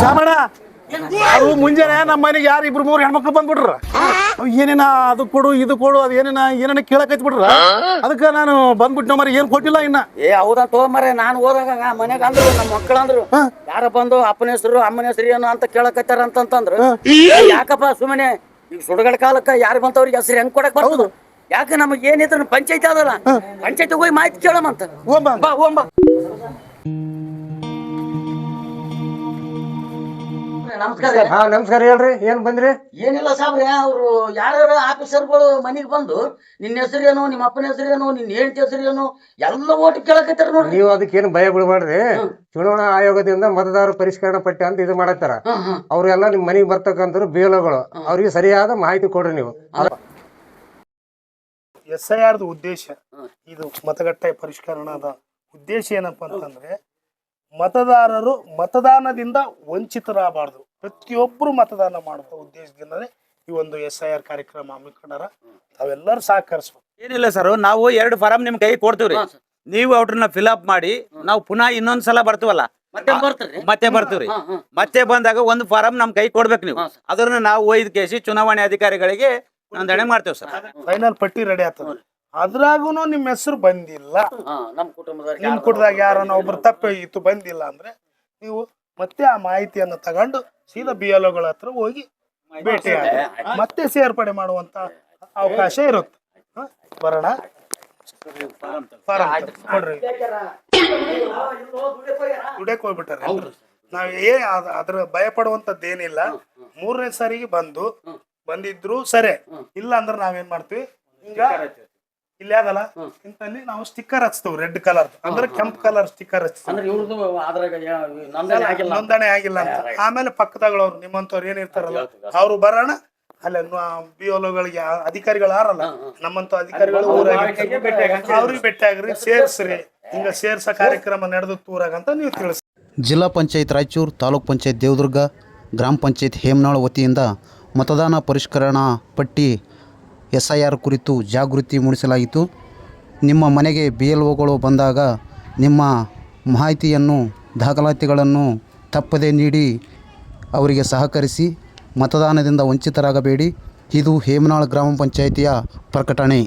ಶಾಮಣ್ಣ ಅದು ಮುಂಜಾನೆ ನಮ್ಮ ಮನೆಗೆ ಯಾರು ಇಬ್ರು ಮೂರು ಹೆಣ್ಮಕ್ಳು ಬಂದ್ಬಿಟ್ರ ಏನೇನ ಅದು ಕೊಡು ಇದು ಕೊಡು ಅದು ಏನೇನ ಕೇಳಕ್ ಹಚ್ಬಿಟ್ರ ಅದಕ್ಕೆ ನಾನು ಬಂದ್ಬಿಟ್ಟು ಮರಿ ಏನ್ ಕೊಟ್ಟಿಲ್ಲ ಇನ್ನ. ಹೌದಾ ತಗೊಂಬರ್ರಿ. ನಾನು ಹೋದಾಗ ಮನೆಗೆ ಅಂದ್ರು ನಮ್ಮ ಮಕ್ಕಳು ಅಂದ್ರು ಯಾರ ಬಂದು ಅಪ್ಪನ ಹೆಸರು ಅಮ್ಮನ ಹೆಸರು ಏನು ಅಂತ ಕೇಳಕತ್ತಾರ ಅಂತಂದ್ರು. ಯಾಕಪ್ಪ ಸುಮ್ಮನೆ ಈಗ ಸುಡಗಡ ಕಾಲಕ್ಕ ಯಾರು ಬಂತವ್ರಿಗೆ ಹೆಸರು ಹೆಂಗ್ ಕೊಡಕ್ ಬರ್ತದ? ಯಾಕೆ ನಮಗೆ ಏನಿದ್ರು ಪಂಚಾಯತಿ ಅದಲ್ಲ, ಪಂಚಾಯತಿ ಹೋಗಿ ಮಾಹಿತಿ ಕೇಳಮಂತ. ನಮಸ್ಕಾರ. ನಮಸ್ಕಾರ ಹೇಳ್ರಿ, ಏನ್ ಬಂದ್ರಿ? ಏನಿಲ್ಲ ಸಾಬ್ರೆ, ಅವ್ರು ಯಾರ್ಯಾರ ಆಫೀಸರ್ಗಳು ಮನೆಗೆ ಬಂದು ನಿನ್ನ ಹೆಸರೇನು, ನಿಮ್ಮ ಅಪ್ಪನ ಹೆಸರೇನು, ನಿನ್ನ ಹೆಂಡತಿ ಹೆಸರೇನು ಎಲ್ಲ ಓಟ್ ಕೇಳಕತ್ತಾರ ನೋಡ್ರಿ. ನೀವು ಅದಕ್ಕೇನು ಭಯ ಬಿಡಬೇಡ್ರಿ. ಚುನಾವಣಾ ಆಯೋಗದಿಂದ ಮತದಾರ ಪರಿಷ್ಕರಣಾ ಪಟ್ಟಿ ಅಂತ ಇದು ಮಾಡತ್ತಾರ. ಅವ್ರೆಲ್ಲ ನಿಮ್ ಮನೆಗೆ ಬರ್ತಕ್ಕಂಥ ಬೇಲಗಳು, ಅವ್ರಿಗೆ ಸರಿಯಾದ ಮಾಹಿತಿ ಕೊಡ್ರಿ ನೀವು. SIR ಉದ್ದೇಶ ಇದು ಮತಗಟ್ಟೆ ಪರಿಷ್ಕರಣದ ಉದ್ದೇಶ ಏನಪ್ಪಾ ಅಂತಂದ್ರೆ ಮತದಾರರು ಮತದಾನದಿಂದ ವಂಚಿತರಾಗಬಾರ್ದು, ಪ್ರತಿಯೊಬ್ಬರು ಮತದಾನ ಮಾಡುವ ಉದ್ದೇಶದಿಂದಲೇ ಈ ಒಂದು SIR ಕಾರ್ಯಕ್ರಮ ಹಮ್ಮಿಕೊಂಡಾರ. ತಾವೆಲ್ಲರೂ ಸಹಕರಿಸ್ಬೇಕು. ಏನಿಲ್ಲ ಸರ್, ನಾವು 2 ಫಾರಂ ನಿಮ್ ಕೈ ಕೊಡ್ತೀವ್ರಿ. ನೀವು ಅವ್ರನ್ನ ಫಿಲ್ಅಪ್ ಮಾಡಿ ನಾವು ಪುನಃ ಇನ್ನೊಂದ್ಸಲ ಬರ್ತೀವಲ್ಲ ಮತ್ತೆ ಬರ್ತೀವ್ರಿ. ಮತ್ತೆ ಬಂದಾಗ ಒಂದು ಫಾರಂ ನಮ್ ಕೈ ಕೊಡ್ಬೇಕು ನೀವು. ಅದನ್ನ ನಾವು ಒಯ್ದು ಕೇಸಿ ಚುನಾವಣೆ ಅಧಿಕಾರಿಗಳಿಗೆ ನೋಂದಣಿ ಮಾಡ್ತೇವೆ ಸರ್. ಫೈನಲ್ ಪಟ್ಟಿ ರೆಡಿ ಆಗ್ತದೆ. ಅದ್ರಾಗೂನು ನಿಮ್ಮ ಹೆಸರು ಬಂದಿಲ್ಲ, ನಮ್ಮ ಕುಟುಂಬದವ್ರಿಗೆ ನಿಮ್ ಕುಟುಂಬದಾಗ ಯಾರನ್ನ ಒಬ್ರು ತಪ್ಪಾಗಿತ್ತು ಬಂದಿಲ್ಲ ಅಂದ್ರೆ ನೀವು ಮತ್ತೆ ಆ ಮಾಹಿತಿಯನ್ನು ತಗೊಂಡು ಸೀದಾ BLOಗಳ ಹತ್ರ ಹೋಗಿ ಭೇಟಿಯಾಗಿ ಮತ್ತೆ ಸೇರ್ಪಡೆ ಮಾಡುವಂತ ಅವಕಾಶ ಇರುತ್ತೆ. ಬರೋಣ, ನೋಡ್ರಿ ದುಡ್ಯಕ್ ಹೋಗ್ಬಿಟ್ಟಾರೆ. ನಾವ್ ಅದ್ರ ಭಯ ಪಡುವಂತದ್ದೇನಿಲ್ಲ. 3ನೇ ಸಾರಿಗೆ ಬಂದಿದ್ರು ಸರಿ, ಇಲ್ಲ ಅಂದ್ರೆ ನಾವೇನ್ ಮಾಡ್ತೀವಿ, ಈಗ ಇಲ್ಲಿ ಅದಲ್ಲ ಇಂತಲ್ಲಿ ನಾವು ಸ್ಟಿಕ್ಕರ್ ಹಚ್ತೇವೆ, ರೆಡ್ ಕಲರ್ ಅಂದ್ರೆ ಕೆಂಪು ಕಲರ್ ಸ್ಟಿಕ್ಕರ್ ಹಚ್ತೇವೆ, ನೋಂದಣಿ ಆಗಿಲ್ಲ ಅಂತ. ಆಮೇಲೆ ಪಕ್ಕದಗಳವ್ರು ನಿಮ್ಮಂತವ್ರು ಏನಿರ್ತಾರಲ್ಲ ಅವ್ರು ಬರೋಣ, ಅಲ್ಲ BLOಗಳಿಗೆ ಅಧಿಕಾರಿಗಳು ಯಾರಲ್ಲ ನಮ್ಮಂತ ಅಧಿಕಾರಿಗಳು ಅವ್ರಿಗೆ ಭೇಟಿಯಾಗ್ರಿ, ಸೇರ್ಸ್ರಿ. ಹಿಂಗ ಸೇರ್ಸ ಕಾರ್ಯಕ್ರಮ ನಡೆದು ಊರಾಗಂತ ನೀವು ತಿಳಿಸಿ. ಜಿಲ್ಲಾ ಪಂಚಾಯತ್ ರಾಯಚೂರು, ತಾಲೂಕ್ ಪಂಚಾಯತ್ ದೇವದುರ್ಗ, ಗ್ರಾಮ ಪಂಚಾಯತ್ ಹೇಮನಾಳ್ ವತಿಯಿಂದ ಮತದಾನ ಪರಿಷ್ಕರಣಾ ಪಟ್ಟಿ SIR ಕುರಿತು ಜಾಗೃತಿ ಮೂಡಿಸಲಾಯಿತು. ನಿಮ್ಮ ಮನೆಗೆ BLOಗಳು ಬಂದಾಗ ನಿಮ್ಮ ಮಾಹಿತಿಯನ್ನು, ದಾಖಲಾತಿಗಳನ್ನು ತಪ್ಪದೇ ನೀಡಿ ಅವರಿಗೆ ಸಹಕರಿಸಿ. ಮತದಾನದಿಂದ ವಂಚಿತರಾಗಬೇಡಿ. ಇದು ಹೇಮನಾಳ್ ಗ್ರಾಮ ಪಂಚಾಯಿತಿಯ ಪ್ರಕಟಣೆ.